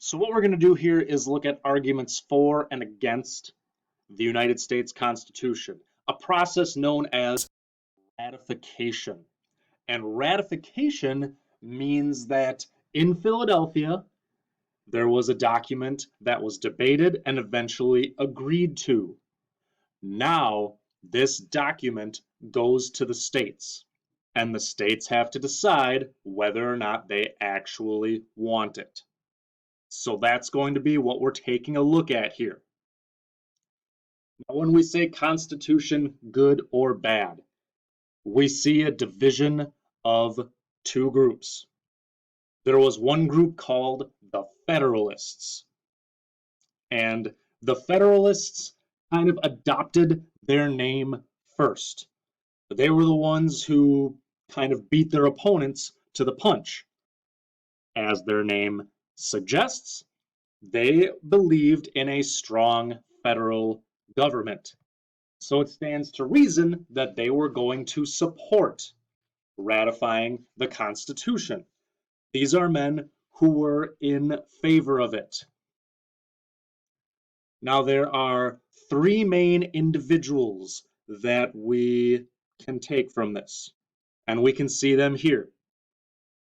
So what we're going to do here is look at arguments for and against the United States Constitution, a process known as ratification. And ratification means that in Philadelphia, there was a document that was debated and eventually agreed to. Now, this document goes to the states, and the states have to decide whether or not they actually want it. So that's going to be what we're taking a look at here. Now, when we say Constitution, good or bad, we see a division of two groups. There was one group called the Federalists, and the Federalists kind of adopted their name first. They were the ones who kind of beat their opponents to the punch. As their name suggests, they believed in a strong federal government. So it stands to reason that they were going to support ratifying the Constitution. These are men who were in favor of it. Now, there are three main individuals that we can take from this, and we can see them here.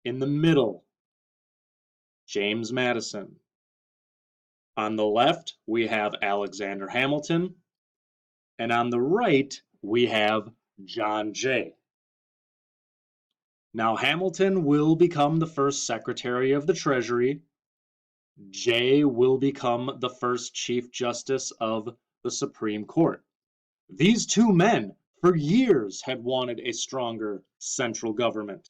In the middle, James Madison. On the left, we have Alexander Hamilton, and on the right, we have John Jay. Now, Hamilton will become the first Secretary of the Treasury. Jay will become the first Chief Justice of the Supreme Court. These two men, for years, had wanted a stronger central government.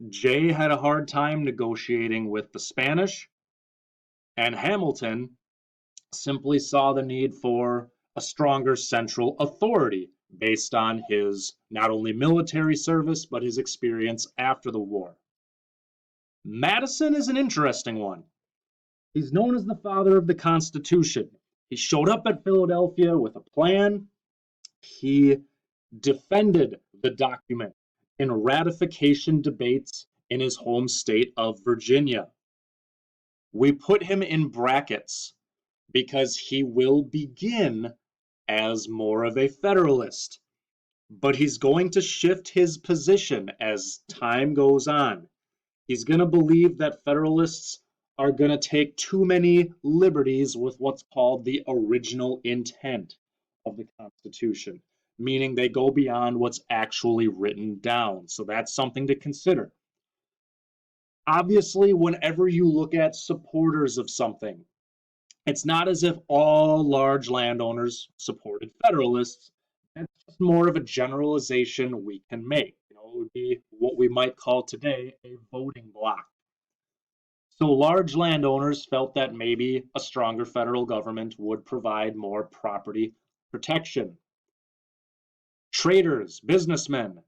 Jay had a hard time negotiating with the Spanish, and Hamilton simply saw the need for a stronger central authority based on his not only military service, but his experience after the war. Madison is an interesting one. He's known as the father of the Constitution. He showed up at Philadelphia with a plan. He defended the document in ratification debates in his home state of Virginia. We put him in brackets because he will begin as more of a Federalist, but he's going to shift his position as time goes on. He's going to believe that Federalists are going to take too many liberties with what's called the original intent of the Constitution, meaning they go beyond what's actually written down. So that's something to consider. Obviously, whenever you look at supporters of something, it's not as if all large landowners supported Federalists. That's just more of a generalization we can make. It would be what we might call today a voting bloc. So large landowners felt that maybe a stronger federal government would provide more property protection. Traders, businessmen,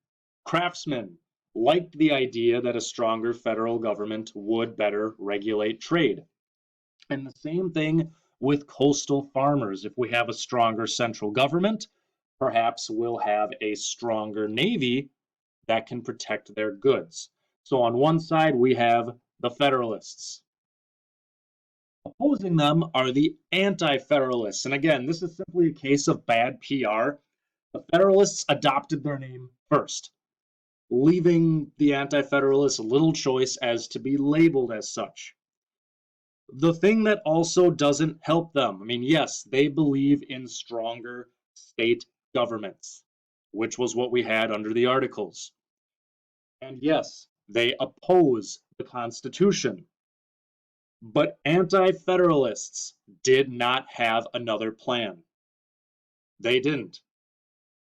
craftsmen liked the idea that a stronger federal government would better regulate trade. And the same thing with coastal farmers. If we have a stronger central government, perhaps we'll have a stronger navy that can protect their goods. So on one side, we have the Federalists. Opposing them are the Anti-Federalists. And again, this is simply a case of bad PR. The Federalists adopted their name first, leaving the Anti-Federalists little choice as to be labeled as such. The thing that also doesn't help them, yes, they believe in stronger state governments, which was what we had under the Articles. And yes, they oppose the Constitution. But Anti-Federalists did not have another plan. They didn't.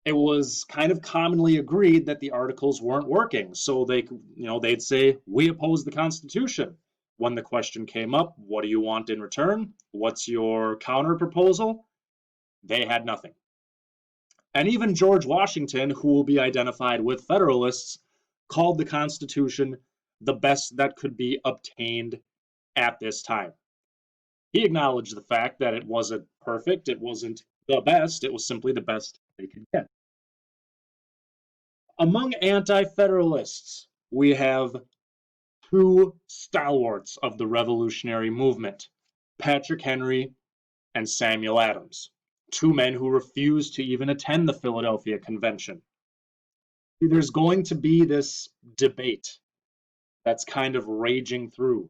It was kind of commonly agreed that the Articles weren't working, so they'd say, we oppose the Constitution. When the question came up, what do you want in return? What's your counter proposal? They had nothing. And even George Washington, who will be identified with Federalists, called the Constitution the best that could be obtained at this time. He acknowledged the fact that it wasn't perfect, it wasn't the best, it was simply the best they could get. Among Anti-Federalists, we have two stalwarts of the revolutionary movement, Patrick Henry and Samuel Adams, two men who refused to even attend the Philadelphia Convention. There's going to be this debate that's kind of raging through.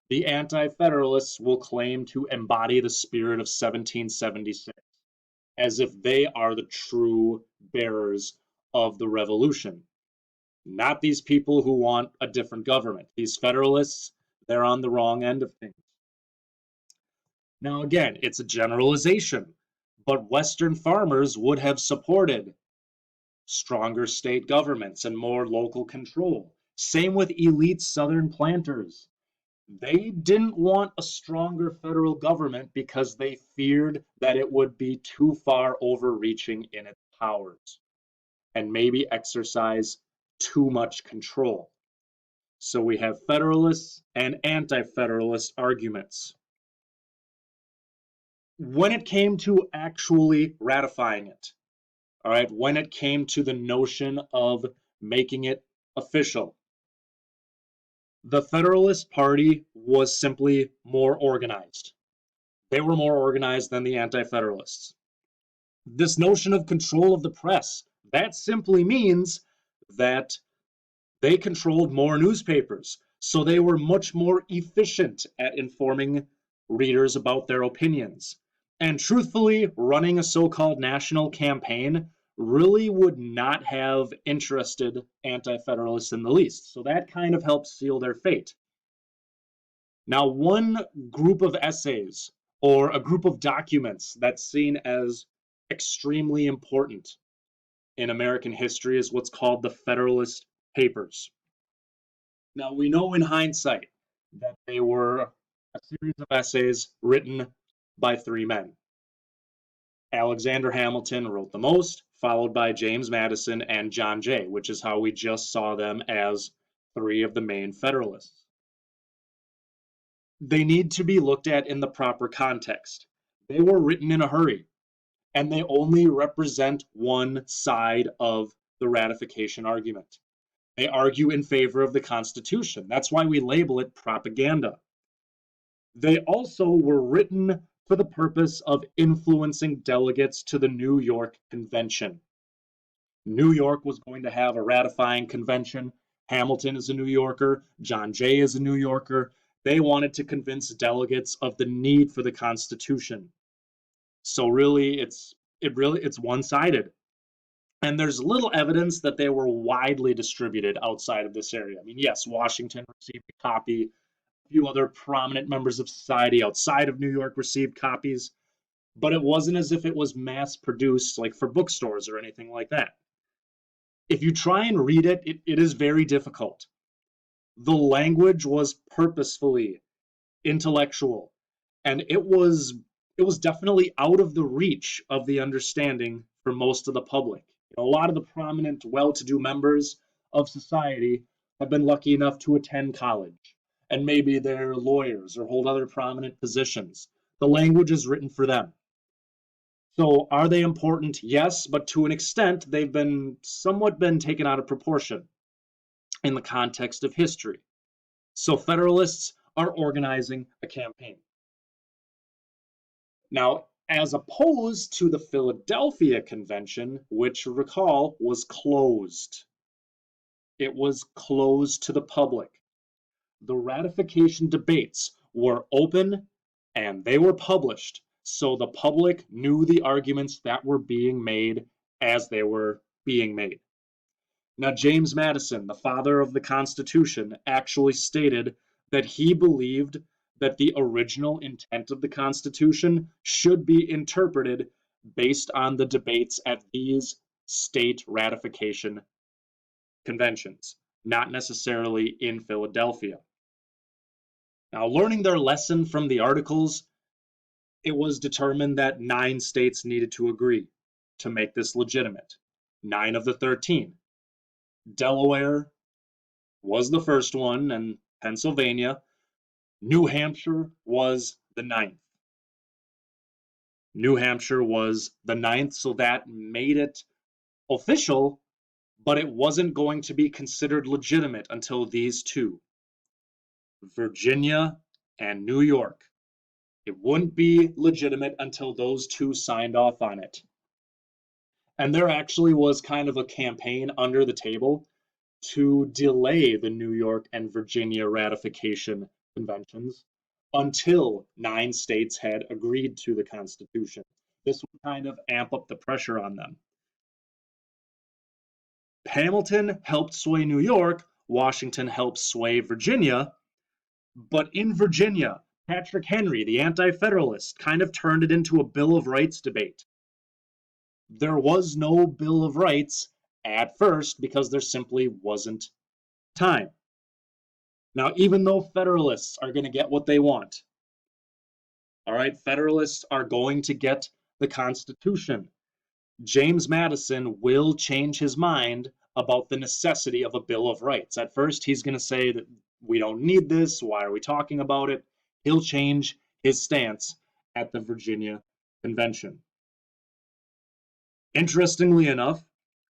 The Anti-Federalists will claim to embody the spirit of 1776, as if they are the true bearers of the revolution. Not these people who want a different government. These Federalists, they're on the wrong end of things. Now, again, it's a generalization, but Western farmers would have supported stronger state governments and more local control. Same with elite Southern planters. They didn't want a stronger federal government because they feared that it would be too far overreaching in its powers and maybe exercise too much control. So we have Federalists and Anti-Federalist arguments. When it came to actually ratifying it, all right, when it came to the notion of making it official, the Federalist Party was simply more organized. They were more organized than the Anti-Federalists. This notion of control of the press, that simply means that they controlled more newspapers, so they were much more efficient at informing readers about their opinions. And truthfully, running a so-called national campaign really would not have interested Anti-Federalists in the least. So that kind of helped seal their fate. Now, one group of essays or a group of documents that's seen as extremely important in American history is what's called the Federalist Papers. Now, we know in hindsight that they were a series of essays written by three men. Alexander Hamilton wrote the most, followed by James Madison and John Jay, which is how we just saw them as three of the main Federalists. They need to be looked at in the proper context. They were written in a hurry, and they only represent one side of the ratification argument. They argue in favor of the Constitution. That's why we label it propaganda. They also were written for the purpose of influencing delegates to the New York Convention. New York was going to have a ratifying convention. Hamilton is a New Yorker. John Jay is a New Yorker. They wanted to convince delegates of the need for the Constitution. So really, it's one-sided. And there's little evidence that they were widely distributed outside of this area. I mean, yes, Washington received a copy. A few other prominent members of society outside of New York received copies. But it wasn't as if it was mass-produced, like for bookstores or anything like that. If you try and read it, it is very difficult. The language was purposefully intellectual, and it was definitely out of the reach of the understanding for most of the public. A lot of the prominent, well-to-do members of society have been lucky enough to attend college, and maybe they're lawyers or hold other prominent positions. The language is written for them. So are they important? Yes, but to an extent, they've been somewhat taken out of proportion in the context of history. So Federalists are organizing a campaign. Now, as opposed to the Philadelphia Convention, which, recall, was closed. It was closed to the public. The ratification debates were open and they were published, so the public knew the arguments that were being made as they were being made. Now, James Madison, the father of the Constitution, actually stated that he believed that the original intent of the Constitution should be interpreted based on the debates at these state ratification conventions, not necessarily in Philadelphia. Now, learning their lesson from the articles, it was determined that 9 states needed to agree to make this legitimate. 9 of the 13. Delaware was the first one, and Pennsylvania. New Hampshire was the 9th. New Hampshire was the 9th, so that made it official, but it wasn't going to be considered legitimate until these two. Virginia, and New York. It wouldn't be legitimate until those two signed off on it. And there actually was kind of a campaign under the table to delay the New York and Virginia ratification conventions until 9 states had agreed to the Constitution. This would kind of amp up the pressure on them. Hamilton helped sway New York, Washington helped sway Virginia, but in Virginia, Patrick Henry, the anti federalist, kind of turned it into a Bill of Rights debate. There was no Bill of Rights at first because there simply wasn't time. Now, even though Federalists are going to get what they want, all right, Federalists are going to get the Constitution. James Madison will change his mind about the necessity of a Bill of Rights. At first, he's going to say that we don't need this. Why are we talking about it? He'll change his stance at the Virginia Convention. Interestingly enough,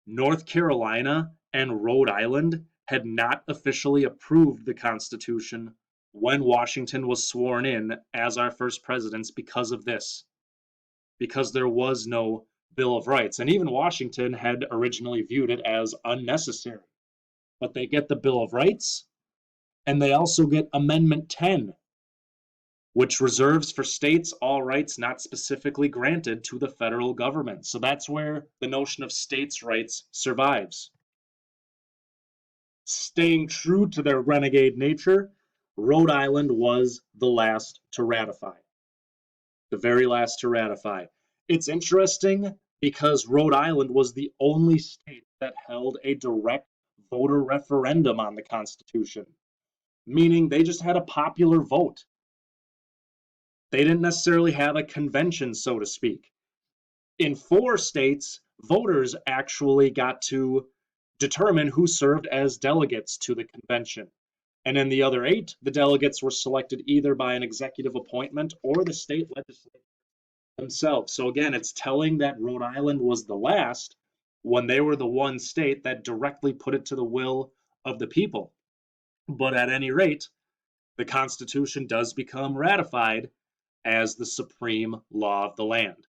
North Carolina and Rhode Island had not officially approved the Constitution when Washington was sworn in as our first presidents because of this, because there was no Bill of Rights. And even Washington had originally viewed it as unnecessary. But they get the Bill of Rights, and they also get Amendment 10, which reserves for states all rights not specifically granted to the federal government. So that's where the notion of states' rights survives. Staying true to their renegade nature, Rhode Island was the last to ratify. The very last to ratify. It's interesting because Rhode Island was the only state that held a direct voter referendum on the Constitution, meaning they just had a popular vote. They didn't necessarily have a convention, so to speak. In 4 states, voters actually got to determine who served as delegates to the convention. And in the other 8, the delegates were selected either by an executive appointment or the state legislature themselves. So again, it's telling that Rhode Island was the last when they were the one state that directly put it to the will of the people. But at any rate, the Constitution does become ratified as the supreme law of the land.